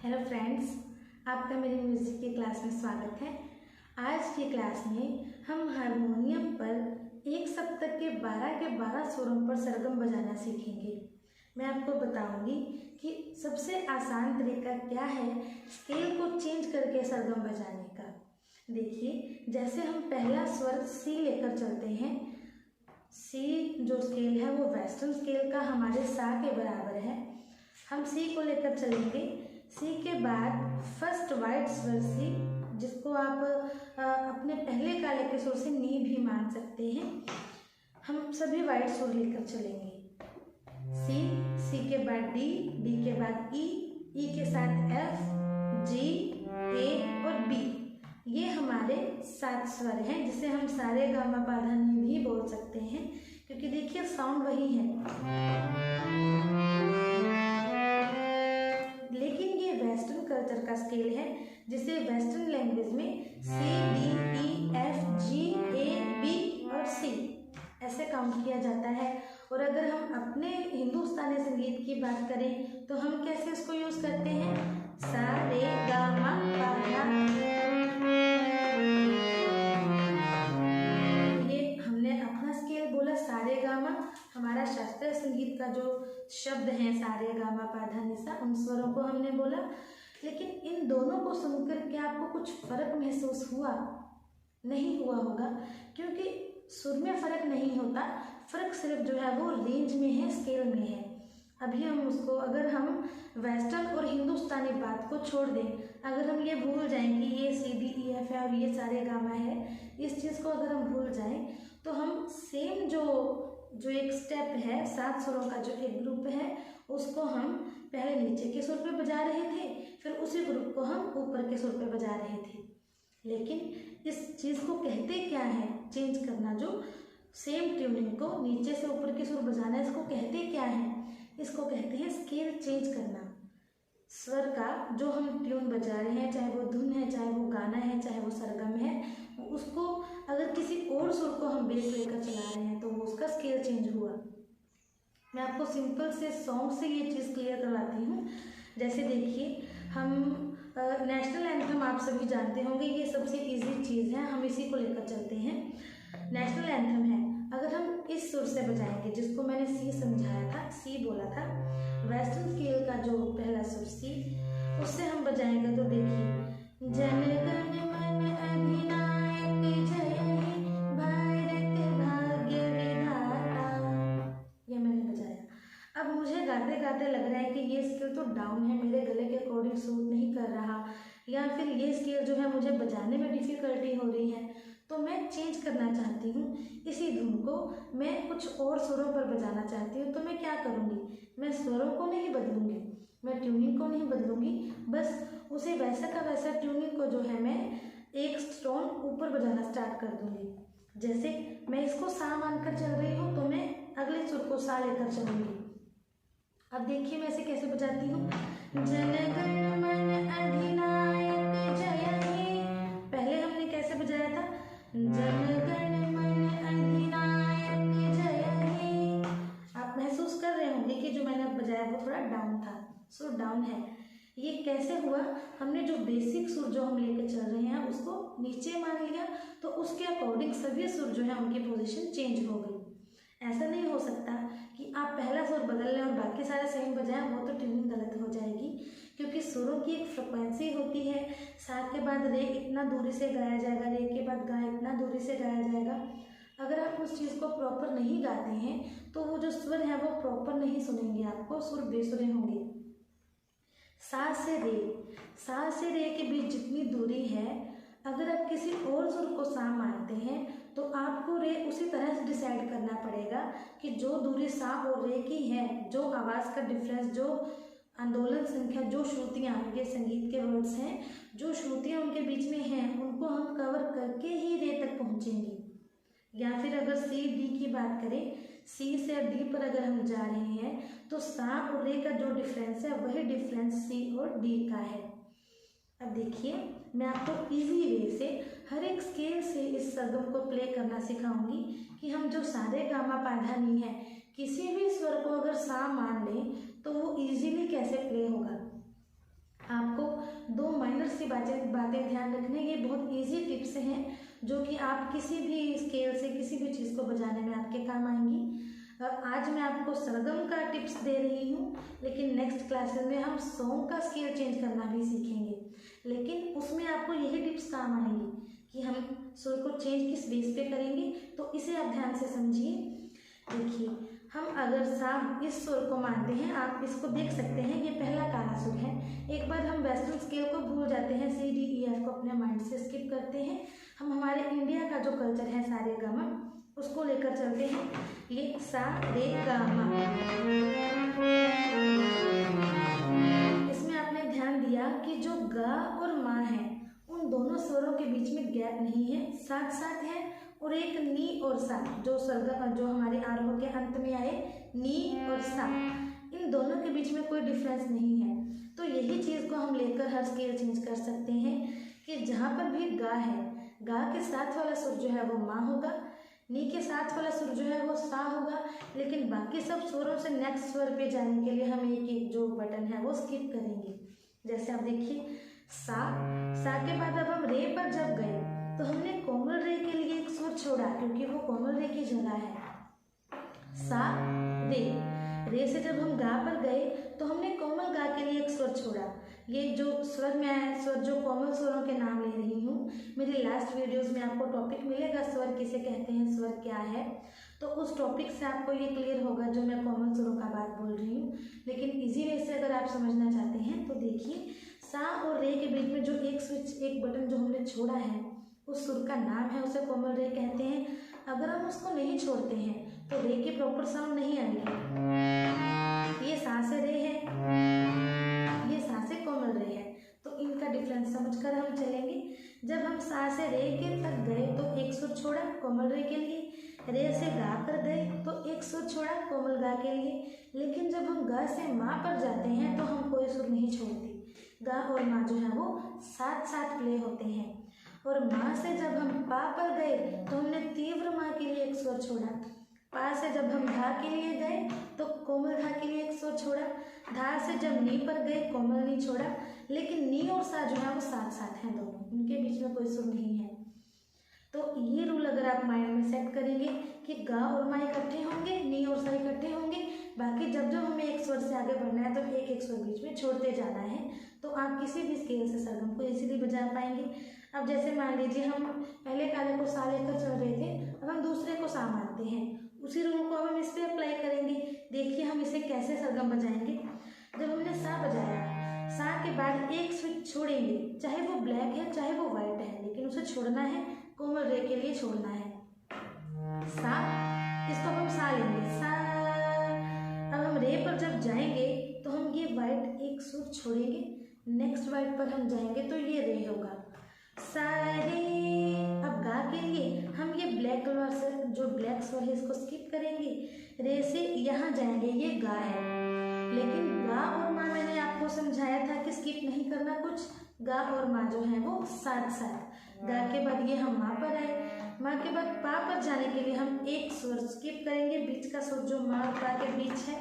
Hello friends, आपका मेरी music की क्लास में स्वागत है। आज की क्लास में हम हारमोनियम पर एक सप्तक के 12 सुरों पर सरगम बजाना सीखेंगे। मैं आपको बताऊंगी कि सबसे आसान तरीका क्या है स्केल को चेंज करके सरगम बजाने का। देखिए, जैसे हम पहला स्वर सी लेकर चलते हैं। सी जो स्केल है वो वेस्टर्न स्केल का हमारे सा के बराबर है। हम सी को लेकर चलेंगे। सी के बाद फर्स्ट वाइड स्वर सी, जिसको आप अपने पहले काले के सुर से नी भी मान सकते हैं। हम सभी वाइड सुर लेकर चलेंगे। सी, सी के बाद डी, डी के बाद ई के साथ एफ, जी, ए और बी। ये हमारे 7 स्वर हैं, जिसे हम सारे गामा पा धा नी भी बोल सकते हैं, क्योंकि देखिए साउंड वही है। लेकिन ये वेस्टर्न कल्चर का स्केल है, जिसे वेस्टर्न लैंग्वेज में सी, डी, ई, एफ, जी, ए, बी और सी ऐसे काउंट किया जाता है। और अगर हम अपने हिंदुस्तानी संगीत की बात करें तो हम कैसे इसको यूज करते हैं? सा रे गा मा पा धा। ये हमने अपना स्केल बोला सा रे गा मा। हमारा शास्त्रीय संगीत का जो शब्द है सा रे गा मा पा धा नि सा, उन स्वरों को हमने बोला। लेकिन इन दोनों को सुनकर क्या आपको कुछ फर्क महसूस हुआ? नहीं हुआ होगा, क्योंकि सुर में फर्क नहीं होता। फर्क सिर्फ जो है वो रेंज में है, स्केल में है। अभी हम उसको, अगर हम वेस्टर्न और हिंदुस्तानी बात को छोड़ दें, अगर हम ये भूल जाएं कि ये सी, डी, ई, एफ है और ये सारे गामा है, इस चीज़ को अगर हम भूल जाएं तो हम सेम जो एक स्टेप है, 7 सुरों का जो एक ग्रुप है, उसको हम पहले नीचे के सुर पे बजा रहे थे, फिर उसी ग्रुप को हम ऊपर के सुर पे बजा रहे थे। लेकिन इस चीज़ को कहते क्या है चेंज करना? जो सेम ट्यूनिंग को नीचे से ऊपर के सुर बजाना, इसको कहते क्या है? इसको कहते हैं स्केल चेंज करना। स्वर का जो हम ट्यून बजा रहे हैं, चाहे वो धुन है, चाहे वो गाना है, चाहे वो सरगम है, उसको अगर किसी और सुर को हम बेस लेकर चला रहे हैं तो वो उसका स्केल चेंज हुआ। मैं आपको सिंपल से सॉन्ग से ये चीज़ क्लियर करवाती हूँ। जैसे देखिए, हम नेशनल एंथम आप सभी जानते होंगे, ये सबसे इजी चीज़ है, हम इसी को लेकर चलते हैं। नेशनल एंथम है, अगर हम इस सुर से बजाएंगे, जिसको मैंने सी समझाया था, सी बोला था, वेस्टर्न स्केल का जो पहला सुर सी, उससे हम बजाएंगे तो देखिए, जन गण मन अधिनायक जय हे भारत भाग्य विधाता, ये मैंने बजाया। अब मुझे गाते गाते लग रहा है कि ये स्केल तो डाउन है, मेरे गले के अकॉर्डिंग सूट नहीं कर रहा, या फिर ये स्केल जो है मुझे बजाने में डिफ़िकल्टी हो रही है, तो मैं चेंज करना चाहती हूँ। इसी धुन को मैं कुछ और सुरों पर बजाना चाहती हूँ, तो मैं क्या करूँगी? मैं स्वरों को नहीं बदलूँगी, मैं ट्यूनिंग को नहीं बदलूँगी, बस उसे वैसा का वैसा ट्यूनिंग को जो है मैं एक टोन ऊपर बजाना स्टार्ट कर दूँगी। जैसे मैं इसको सा मानकर चल रही हूँ, तो मैं अगले सुर को सा लेकर चलूँगी। अब देखिए मैं इसे कैसे बजाती हूँ। जन गण मन अधिनायक जय हे, पहले हमने कैसे बजाया था? जन गण मन अधिनायक जय हे। आप महसूस कर रहे होंगे कि जो मैंने अब बजाया वो थोड़ा डाउन था, सुर डाउन है। ये कैसे हुआ? हमने जो बेसिक सुर जो हम लेकर चल रहे हैं उसको नीचे मान लिया, तो उसके अकॉर्डिंग सभी सुर जो है उनकी पोजीशन चेंज हो गई। ऐसा नहीं हो सकता कि आप पहला सुर बदल लें और बाकी सारे सेम बजाएं, वो तो ट्यूनिंग गलत हो जाएगी, क्योंकि सुरों की एक फ्रिक्वेंसी होती है। सा के बाद रे इतना दूरी से गाया जाएगा, रे के बाद गा इतना दूरी से गाया जाएगा। अगर आप उस चीज़ को प्रॉपर नहीं गाते हैं तो वो जो स्वर है वो प्रॉपर नहीं सुनेंगे, आपको सुर बेसुरे होंगे। सा से रे के बीच जितनी दूरी है, अगर आप किसी और सुर को सा मानते हैं तो आपको रे उसी तरह से डिसाइड करना पड़ेगा कि जो दूरी सा और रे की है, जो आवाज़ का डिफरेंस, जो आंदोलन संख्या, जो श्रुतियाँ, ये संगीत के वर्ड्स हैं, जो श्रुतियाँ उनके बीच में हैं, उनको हम कवर करके ही रे तक पहुँचेंगे। या फिर अगर सी डी की बात करें, सी से डी पर अगर हम जा रहे हैं तो सा और रे का जो डिफरेंस है वही डिफरेंस सी और डी का है। अब देखिए, मैं आपको इजी वे से हर एक स्केल से इस सरगम को प्ले करना सिखाऊंगी कि हम जो सारे गामा पा धा नी है, किसी भी स्वर को अगर सा मान लें तो वो इजीली कैसे प्ले होगा। आपको बातें ध्यान रखने। ये बहुत इजी टिप्स हैं जो कि आप किसी भी स्केल से किसी भी चीज़ को बजाने में आपके काम आएंगी। आज मैं आपको सरगम का टिप्स दे रही हूँ, लेकिन नेक्स्ट क्लासेस में हम सॉन्ग का स्केल चेंज करना भी सीखेंगे, लेकिन उसमें आपको यही टिप्स काम आएंगी कि हम सुर को चेंज किस बेस पे करेंगे। तो इसे आप ध्यान से समझिए। देखिए, हम अगर सा इस सुर को मानते हैं, आप इसको देख सकते हैं, ये पहला काला सुर है। एक बार हम वेस्टर्न स्केल को भूल जाते हैं, सी डी ई एफ को अपने माइंड से स्किप करते हैं। हम हमारे इंडिया का जो कल्चर है सा रे गा मा, उसको लेकर चलते हैं। ये सा रे गा मा, इसमें आपने ध्यान दिया कि जो गा और मा है उन दोनों स्वरों के बीच में गैप नहीं है, साथ साथ है। और एक नी और सा जो हमारे आरोह के अंत में आए, नी और सा, इन दोनों के बीच में कोई डिफरेंस नहीं है। तो यही चीज़ को हम लेकर हर स्केल चेंज कर सकते हैं कि जहाँ पर भी गा है, गा के साथ वाला सुर जो है वो मा होगा, नी के साथ वाला सुर जो है वो सा होगा, लेकिन बाकी सब स्वरों से नेक्स्ट स्वर पे जाने के लिए हम एक एक जो बटन है वो स्किप करेंगे। जैसे आप देखिए, सा के बाद अब हम रे पर जब गए तो हमने कोमल रे के लिए एक स्वर छोड़ा, क्योंकि वो कोमल रे की जगह है। सा रे से जब हम गा पर गए तो हमने कोमल गा के लिए एक स्वर छोड़ा। ये जो स्वर में स्वर जो कोमल स्वरों के नाम ले रही हूँ, मेरी लास्ट वीडियोस में आपको टॉपिक मिलेगा स्वर किसे कहते हैं, स्वर क्या है, तो उस टॉपिक से आपको ये क्लियर होगा जो मैं कोमल स्वरों का बात बोल रही हूँ। लेकिन इजी वे से अगर आप समझना चाहते हैं तो देखिए, सा और रे के बीच में जो एक बटन जो हमने छोड़ा है, उस सुर का नाम है, उसे कोमल रे कहते हैं। अगर हम उसको नहीं छोड़ते हैं तो रे की प्रॉपर साउंड नहीं आएगी। ये सा से रे है, ये सा से कोमल रे है, तो इनका डिफरेंस समझकर हम चलेंगे। जब हम सा से रे के तक गए तो एक सुर छोड़ा कोमल रे के लिए, रे से गा पर गए तो एक सुर छोड़ा कोमल गा के लिए, लेकिन जब हम गा से मा पर जाते हैं तो हम कोई सुर नहीं छोड़ते। गा और मा जो है वो साथ साथ प्ले होते हैं। और मा से जब हम पा पर गए तो हमने तीव्र मा के लिए एक स्वर छोड़ा। पा से जब हम धा के लिए गए तो कोमल धा के लिए एक स्वर छोड़ा। धा से जब नी पर गए कोमल नी छोड़ा, लेकिन नी और सा जो है वो साथ साथ हैं दोनों, उनके बीच में कोई सुर नहीं है। तो ये रूल अगर आप माइंड में सेट करेंगे कि गा और मा इकट्ठे होंगे, नी और सा इकट्ठे होंगे, बाकी जब जब हमें एक स्वर से आगे बढ़ना है तो एक एक स्वर बीच में छोड़ते जाना है, तो आप किसी भी स्केल से सरगम को इजीली बजा पाएंगे। अब जैसे मान लीजिए हम पहले काले को सा लेकर चल रहे थे, अब हम दूसरे को सा मानते हैं, उसी रूल को अब हम इस पर अप्लाई करेंगे। देखिए हम इसे कैसे सरगम बजाएंगे। जब हमने सा बजाया, सा के बाद एक स्विच छोड़ेंगे, चाहे वो ब्लैक है चाहे वो वाइट है, लेकिन उसे छोड़ना है, कोमल रे के लिए छोड़ना है। सा, इसको हम सा लेंगे, सा। अब हम रे पर जब जाएंगे तो हम ये वाइट एक सुर छोड़ेंगे, नेक्स्ट वाइट पर हम जाएंगे तो ये रे होगा, सा रे। अब गा के लिए हम ये ब्लैक से जो ब्लैक स्वर है इसको स्किप करेंगे, रे से यहाँ जाएंगे, ये गा है। लेकिन गा और मा मैंने आपको समझाया था कि स्किप नहीं करना कुछ, गा और मा जो है वो साथ साथ। गा के बाद ये हम मा पर आए, मा के बाद पा पर जाने के लिए हम एक स्वर स्किप करेंगे, बीच का स्वर जो मा और पा के बीच है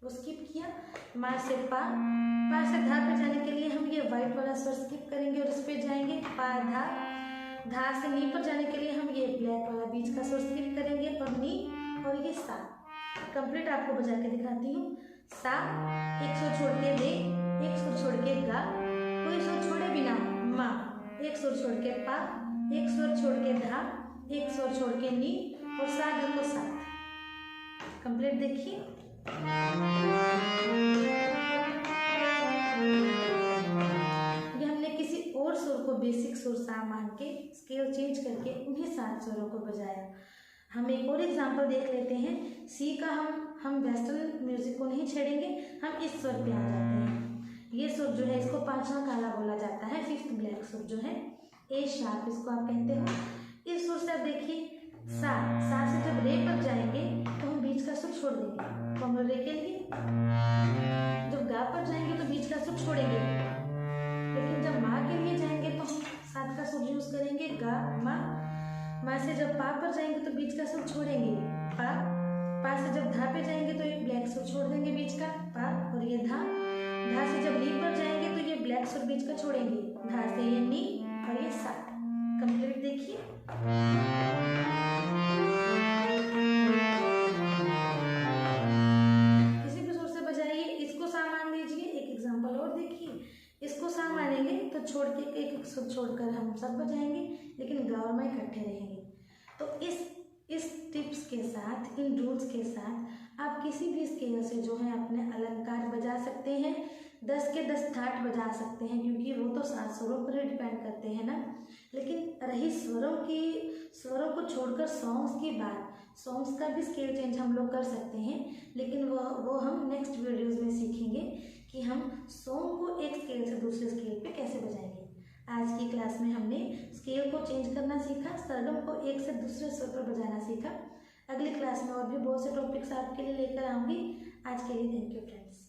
वो स्किप किया। मा से पा से धा पे जाने के लिए हम ये वाइट वाला स्वर स्किप करेंगे और इस पे जाएंगे, पा धा। धा से नी पर जाने के लिए हम ये ब्लैक वाला बीच का स्वर स्किप करेंगे और नी और ये सा। कंप्लीट आपको बजा के दिखाती हूँ। सा, एक सुर छोड़ के रे, एक सुर छोड़ के गा, कोई सुर छोड़े बिना मा, एक सुर छोड़ के पा, एक सुर छोड़ के धा, एक सुर छोड़ के नी और सा गा को सा। कंप्लीट देखिए। ये हमने किसी और सुर को बेसिक सुर सा मान के स्केल चेंज करके उन्हीं 7 स्वरों को बजाया। हम एक और एग्जांपल देख लेते हैं। सी का हम वेस्टर्न म्यूजिक को नहीं छेड़ेंगे, हम इस स्वर पे आ जाते हैं। ये सुर जो है इसको 5वां काला बोला जाता है, 5th ब्लैक सुर जो है, ए शार्प इसको आप कहते हो। इस सुर से आप देखिए, सा से जब रे पर जाएंगे तो हम बीच का सुर छोड़ देंगे कोमल रे के लिए। जब गा पर जाएंगे तो बीच का सुर छोड़ेंगे, लेकिन जब मा के लिए जाएंगे तो हम साथ का सुर यूज करेंगे, गा मा। मा से जब पा पर जाएंगे तो बीच का सुर छोड़ेंगे, पा से जब धा पे जाएंगे तो ये ब्लैक सुर छोड़ देंगे बीच का, पा, और ये धा से जब नी पर जाएंगे तो ये ब्लैक सुर बीच का छोड़ेंगे, धा से ये नी और ये सा। कंप्लीट देखिए। किसी भी सुर से बजाइए। इसको सा मान लीजिए। एक एग्जांपल और देखिए, इसको सा मानेंगे तो छोड़ के एक एक सुर छोड़कर हम सब बजाएंगे, लेकिन गा और मैं इकट्ठे रहेंगे। तो इस टिप्स के साथ, इन रूल्स के साथ आप किसी भी स्केल से जो है अपने अलंकार बजा सकते हैं। 10 के 10 ठाट बजा सकते हैं, क्योंकि वो तो 7 स्वरों पर ही डिपेंड करते हैं ना। लेकिन रही स्वरों को छोड़कर सॉन्ग्स की बात, सॉन्ग्स का भी स्केल चेंज हम लोग कर सकते हैं, लेकिन वो हम नेक्स्ट वीडियोज़ में सीखेंगे कि हम सॉन्ग को एक स्केल से दूसरे स्केल पे कैसे बजाएंगे। आज की क्लास में हमने स्केल को चेंज करना सीखा, सरगम को एक से दूसरे स्वर पर बजाना सीखा। अगली क्लास में और भी बहुत से टॉपिक्स आपके लिए लेकर आऊँगी। आज के लिए थैंक यू फ्रेंड्स।